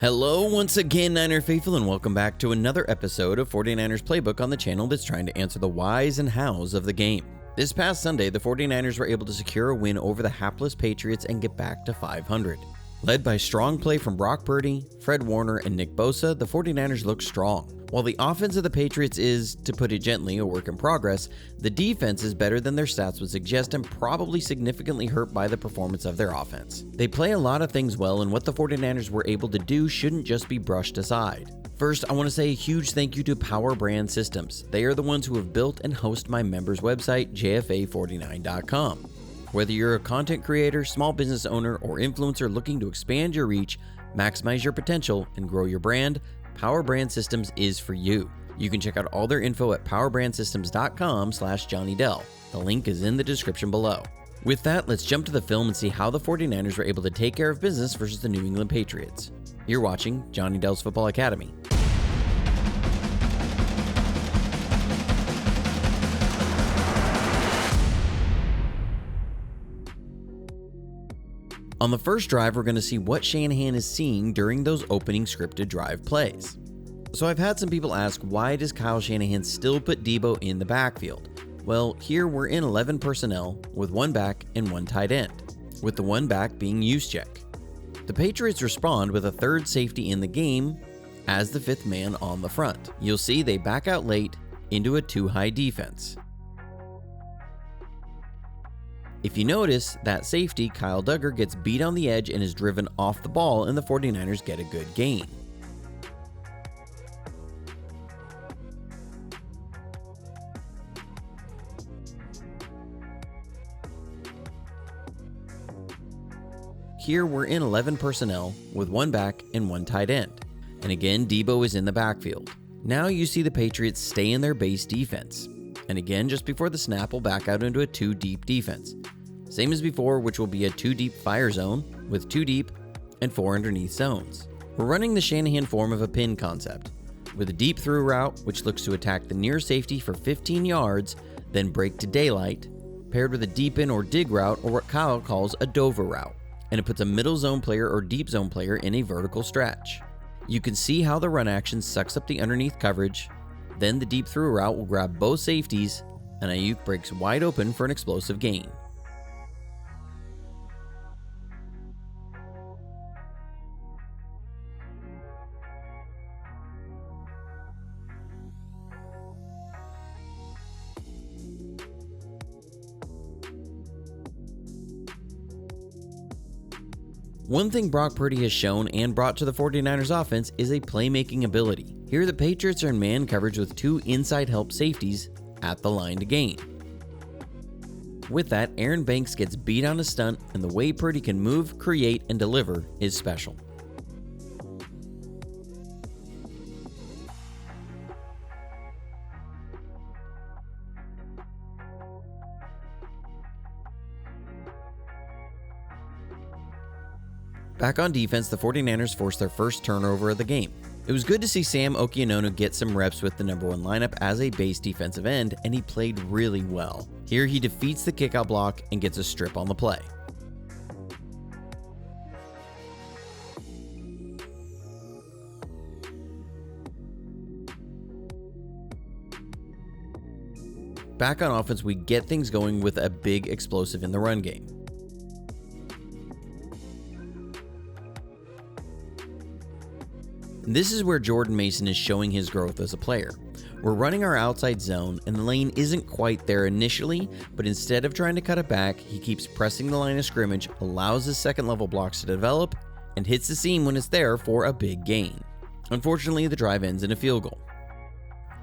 Hello once again, Niner Faithful, and welcome back to another episode of 49ers Playbook on the channel that's trying to answer the whys and hows of the game. This past Sunday, the 49ers were able to secure a win over the hapless Patriots and get back to 500. Led by strong play from Brock Purdy, Fred Warner, and Nick Bosa, the 49ers look strong. While the offense of the Patriots is, to put it gently, a work in progress, the defense is better than their stats would suggest and probably significantly hurt by the performance of their offense. They play a lot of things well, and what the 49ers were able to do shouldn't just be brushed aside. First, I want to say a huge thank you to Power Brand Systems. They are the ones who have built and host my members' website, jfa49.com. Whether you're a content creator, small business owner, or influencer looking to expand your reach, maximize your potential, and grow your brand, Power Brand Systems is for you. You can check out all their info at powerbrandsystems.com/jonnydel. The link is in the description below. With that, let's jump to the film and see how the 49ers were able to take care of business versus the New England Patriots. You're watching Johnny Dell's Football Academy. On the first drive, we're going to see what Shanahan is seeing during those opening scripted drive plays. So I've had some people ask, why does Kyle Shanahan still put Debo in the backfield? Well, here we're in 11 personnel with one back and one tight end, with the one back being Juszczyk. The Patriots respond with a third safety in the game as the fifth man on the front. You'll see they back out late into a two-high defense. If you notice, that safety, Kyle Duggar, gets beat on the edge and is driven off the ball, and the 49ers get a good gain. Here we're in 11 personnel with one back and one tight end. And again, Debo is in the backfield. Now you see the Patriots stay in their base defense. And again, just before the snap, we'll back out into a two-deep defense. Same as before, which will be a two-deep fire zone with two deep and four underneath zones. We're running the Shanahan form of a pin concept, with a deep through route, which looks to attack the near safety for 15 yards, then break to daylight, paired with a deep in or dig route, or what Kyle calls a Dover route. And it puts a middle zone player or deep zone player in a vertical stretch. You can see how the run action sucks up the underneath coverage. Then the deep through route will grab both safeties, and Ayuk breaks wide open for an explosive gain. One thing Brock Purdy has shown and brought to the 49ers offense is a playmaking ability. Here the Patriots are in man coverage with two inside help safeties at the line to gain. With that, Aaron Banks gets beat on a stunt, and the way Purdy can move, create, and deliver is special. Back on defense, the 49ers forced their first turnover of the game. It was good to see Sam Okinonu get some reps with the number one lineup as a base defensive end, and he played really well. Here he defeats the kickout block and gets a strip on the play. Back on offense, we get things going with a big explosive in the run game. This is where Jordan Mason is showing his growth as a player. We're running our outside zone, and the lane isn't quite there initially, but instead of trying to cut it back, he keeps pressing the line of scrimmage, allows his second level blocks to develop, and hits the seam when it's there for a big gain. Unfortunately, the drive ends in a field goal.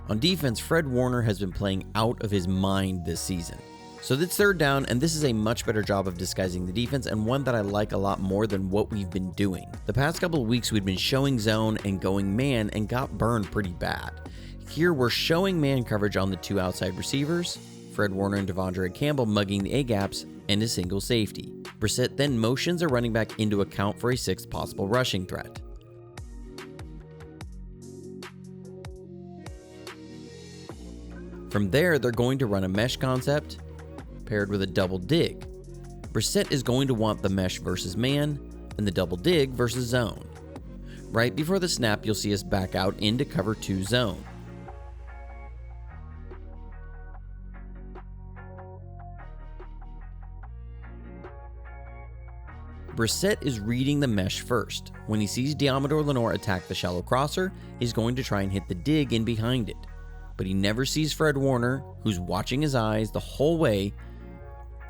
On defense, Fred Warner has been playing out of his mind this season. So that's third down, and this is a much better job of disguising the defense, and one that I like a lot more than what we've been doing. The past couple of weeks we'd been showing zone and going man and got burned pretty bad. Here we're showing man coverage on the two outside receivers, Fred Warner and Devondre Campbell mugging the A-gaps, and a single safety. Brissett then motions a running back into account for a sixth possible rushing threat. From there, they're going to run a mesh concept paired with a double dig. Brissett is going to want the mesh versus man and the double dig versus zone. Right before the snap, you'll see us back out into cover 2 zone. Brissett is reading the mesh first. When he sees Diamador Lenore attack the shallow crosser, he's going to try and hit the dig in behind it. But he never sees Fred Warner, who's watching his eyes the whole way,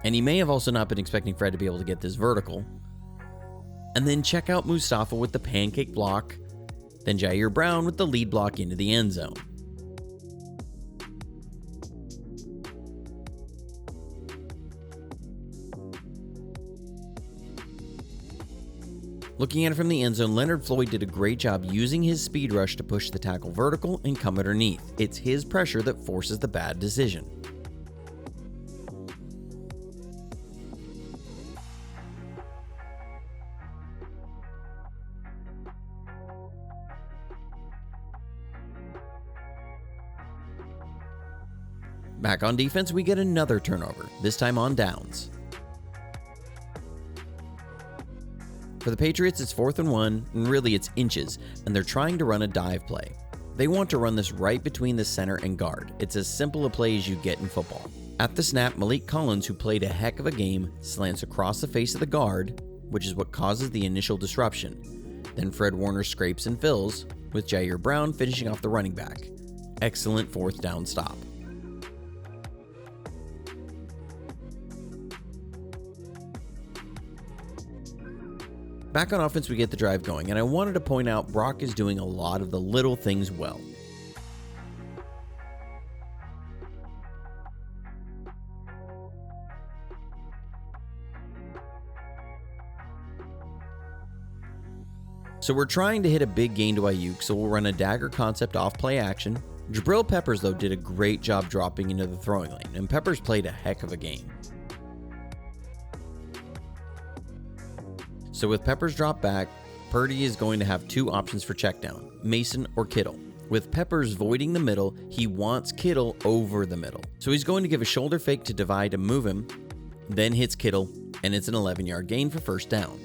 and he may have also not been expecting Fred to be able to get this vertical. And then check out Mustafa with the pancake block, then Jair Brown with the lead block into the end zone. Looking at it from the end zone, Leonard Floyd did a great job using his speed rush to push the tackle vertical and come underneath. It's his pressure that forces the bad decision. Back on defense, we get another turnover, this time on downs. For the Patriots, it's 4th and 1, and really it's inches, and they're trying to run a dive play. They want to run this right between the center and guard. It's as simple a play as you get in football. At the snap, Malik Collins, who played a heck of a game, slants across the face of the guard, which is what causes the initial disruption. Then Fred Warner scrapes and fills, with Jair Brown finishing off the running back. Excellent 4th down stop. Back on offense, we get the drive going, and I wanted to point out Brock is doing a lot of the little things well. So we're trying to hit a big gain to Ayuk, so we'll run a dagger concept off play action. Jabril Peppers, though, did a great job dropping into the throwing lane, and Peppers played a heck of a game. So with Peppers drop back, Purdy is going to have 2 options for check down, Mason or Kittle. With Peppers voiding the middle, he wants Kittle over the middle. So he's going to give a shoulder fake to divide and move him, then hits Kittle, and it's an 11-yard gain for 1st down.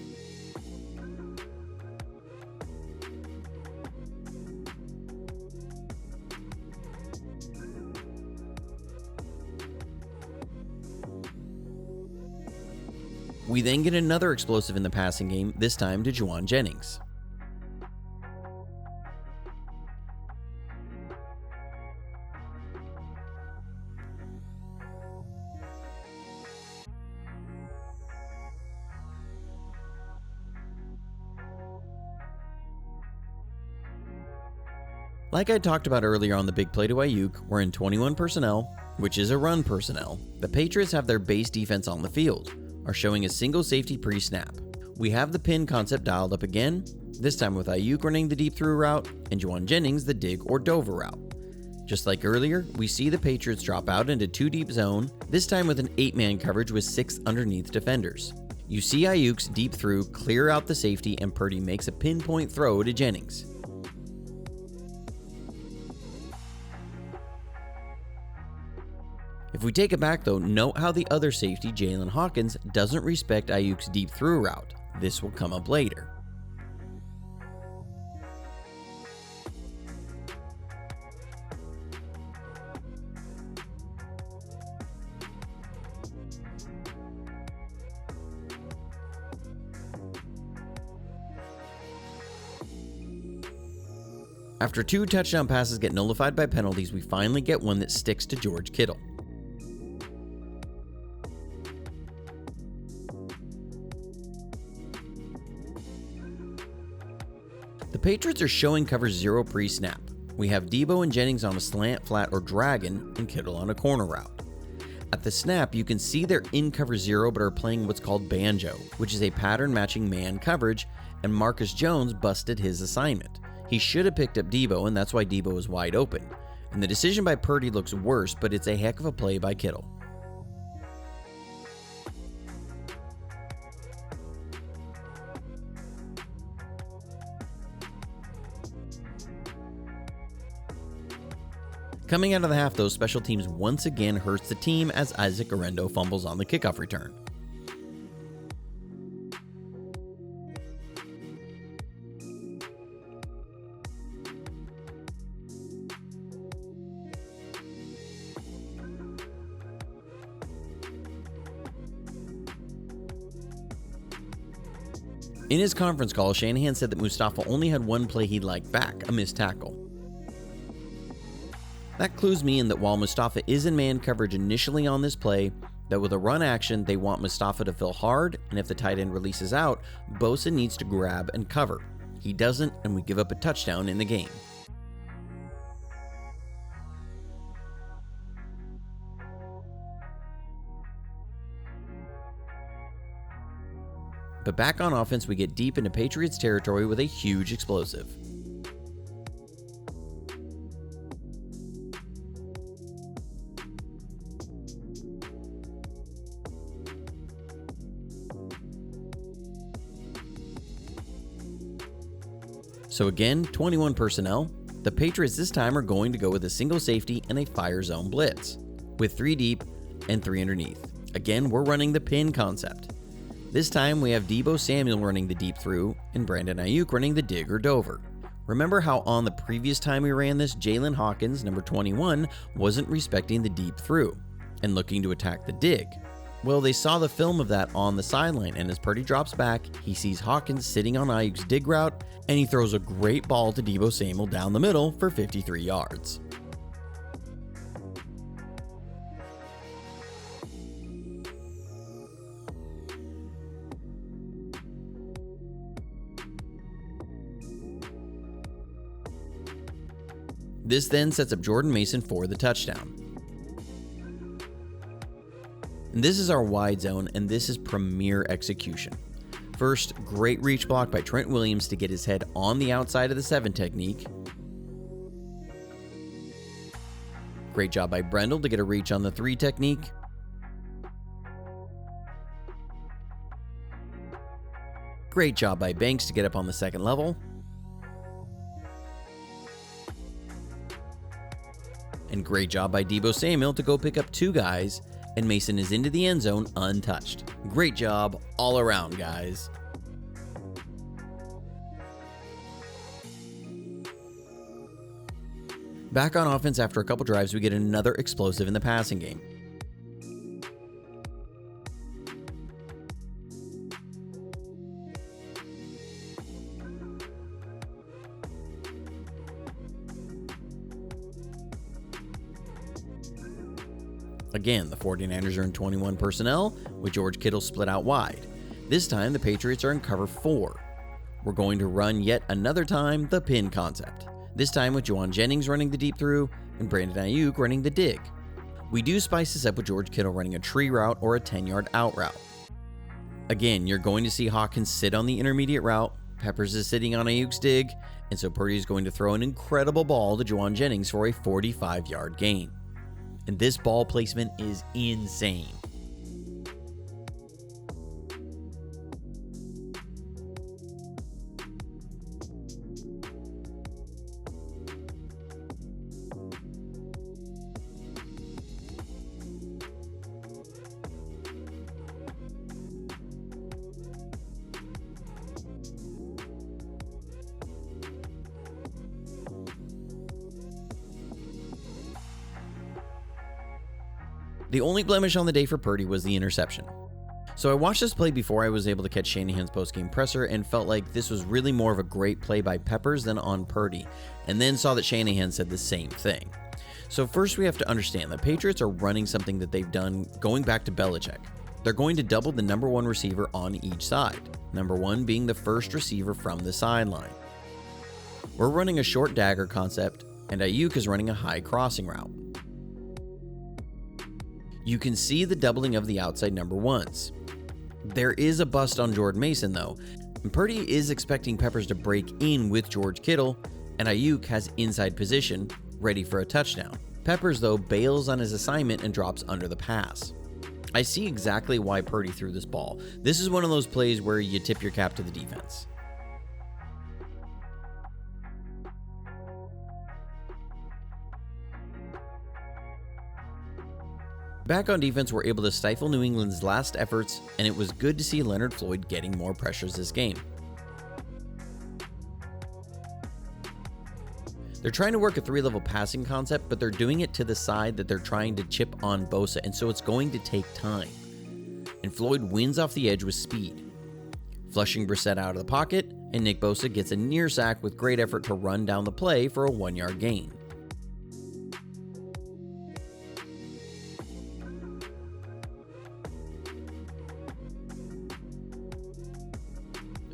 We then get another explosive in the passing game, this time to Juwan Jennings. Like I talked about earlier on the big play to Ayuk, we're in 21 personnel, which is a run personnel. The Patriots have their base defense on the field, are showing a single safety pre-snap. We have the pin concept dialed up again, this time with Ayuk running the deep through route and Juwan Jennings the dig or Dover route. Just like earlier, we see the Patriots drop out into 2 deep zone, this time with an 8-man coverage with 6 underneath defenders. You see Ayuk's deep through clear out the safety and Purdy makes a pinpoint throw to Jennings. If we take it back though, note how the other safety, Jalen Hawkins, doesn't respect Ayuk's deep through route. This will come up later. After 2 touchdown passes get nullified by penalties, we finally get one that sticks to George Kittle. The Patriots are showing cover 0 pre-snap. We have Debo and Jennings on a slant, flat, or dragon, and Kittle on a corner route. At the snap, you can see they're in cover 0 but are playing what's called banjo, which is a pattern matching man coverage, and Marcus Jones busted his assignment. He should have picked up Debo, and that's why Debo is wide open. And the decision by Purdy looks worse, but it's a heck of a play by Kittle. Coming out of the half, though, special teams once again hurts the team as Isaac Arendo fumbles on the kickoff return. In his conference call, Shanahan said that Mustafa only had one play he liked back, a missed tackle. That clues me in that while Mustafa is in man coverage initially on this play, that with a run action, they want Mustafa to fill hard, and if the tight end releases out, Bosa needs to grab and cover. He doesn't, and we give up a touchdown in the game. But back on offense, we get deep into Patriots territory with a huge explosive. So again, 21 personnel. The Patriots this time are going to go with a single safety and a fire zone blitz, with 3 deep and 3 underneath. Again, we're running the pin concept. This time we have Deebo Samuel running the deep through and Brandon Ayuk running the dig or dover. Remember how on the previous time we ran this, Jalen Hawkins, number 21, wasn't respecting the deep through and looking to attack the dig. Well, they saw the film of that on the sideline, and as Purdy drops back, he sees Hawkins sitting on Ayuk's dig route, and he throws a great ball to Deebo Samuel down the middle for 53 yards. This then sets up Jordan Mason for the touchdown. And this is our wide zone, and this is premier execution. First, great reach block by Trent Williams to get his head on the outside of the 7 technique. Great job by Brendel to get a reach on the 3 technique. Great job by Banks to get up on the 2nd level. And great job by Deebo Samuel to go pick up 2 guys, and Mason is into the end zone untouched. Great job all around, guys. Back on offense after a couple drives, we get another explosive in the passing game. Again, the 49ers are in 21 personnel, with George Kittle split out wide. This time, the Patriots are in cover 4. We're going to run yet another time the pin concept. This time with Juwan Jennings running the deep through and Brandon Ayuk running the dig. We do spice this up with George Kittle running a tree route or a 10-yard out route. Again, you're going to see Hawkins sit on the intermediate route, Peppers is sitting on Ayuk's dig, and so Purdy is going to throw an incredible ball to Juwan Jennings for a 45-yard gain. And this ball placement is insane. The only blemish on the day for Purdy was the interception. So I watched this play before I was able to catch Shanahan's post-game presser and felt like this was really more of a great play by Peppers than on Purdy, and then saw that Shanahan said the same thing. So first we have to understand that Patriots are running something that they've done going back to Belichick. They're going to double the number 1 receiver on each side, number 1 being the first receiver from the sideline. We're running a short dagger concept, and Ayuk is running a high crossing route. You can see the doubling of the outside number 1s. There is a bust on Jordan Mason though, and Purdy is expecting Peppers to break in with George Kittle, and Ayuk has inside position, ready for a touchdown. Peppers though bails on his assignment and drops under the pass. I see exactly why Purdy threw this ball. This is one of those plays where you tip your cap to the defense. Back on defense, we're able to stifle New England's last efforts, and it was good to see Leonard Floyd getting more pressures this game. They're trying to work a 3-level passing concept, but they're doing it to the side that they're trying to chip on Bosa, and so it's going to take time. And Floyd wins off the edge with speed. flushing Brissett out of the pocket, and Nick Bosa gets a near sack with great effort to run down the play for a 1-yard gain.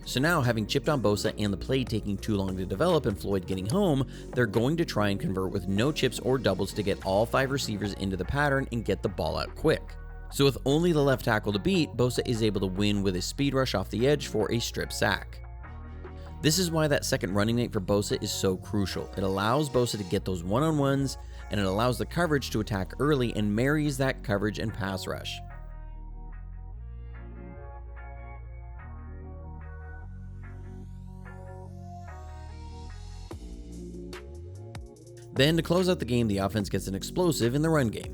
So now, having chipped on Bosa and the play taking too long to develop and Floyd getting home, they're going to try and convert with no chips or doubles to get all 5 receivers into the pattern and get the ball out quick. So with only the left tackle to beat, Bosa is able to win with a speed rush off the edge for a strip sack. This is why that second running mate for Bosa is so crucial. It allows Bosa to get those one-on-ones, and it allows the coverage to attack early and marries that coverage and pass rush. Then, to close out the game, the offense gets an explosive in the run game.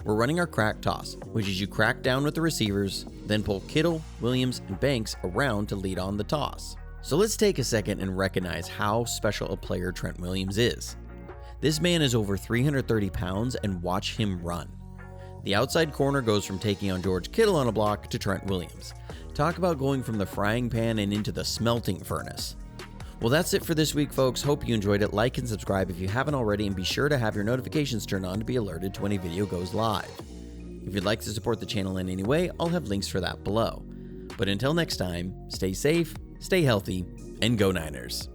We're running our crack toss, which is you crack down with the receivers, then pull Kittle, Williams, and Banks around to lead on the toss. So let's take a second and recognize how special a player Trent Williams is. This man is over 330 pounds, and watch him run. The outside corner goes from taking on George Kittle on a block to Trent Williams. Talk about going from the frying pan and into the smelting furnace. Well, that's it for this week, folks. Hope you enjoyed it. Like and subscribe if you haven't already, and be sure to have your notifications turned on to be alerted to when a video goes live. If you'd like to support the channel in any way, I'll have links for that below. But until next time, stay safe, stay healthy, and go Niners.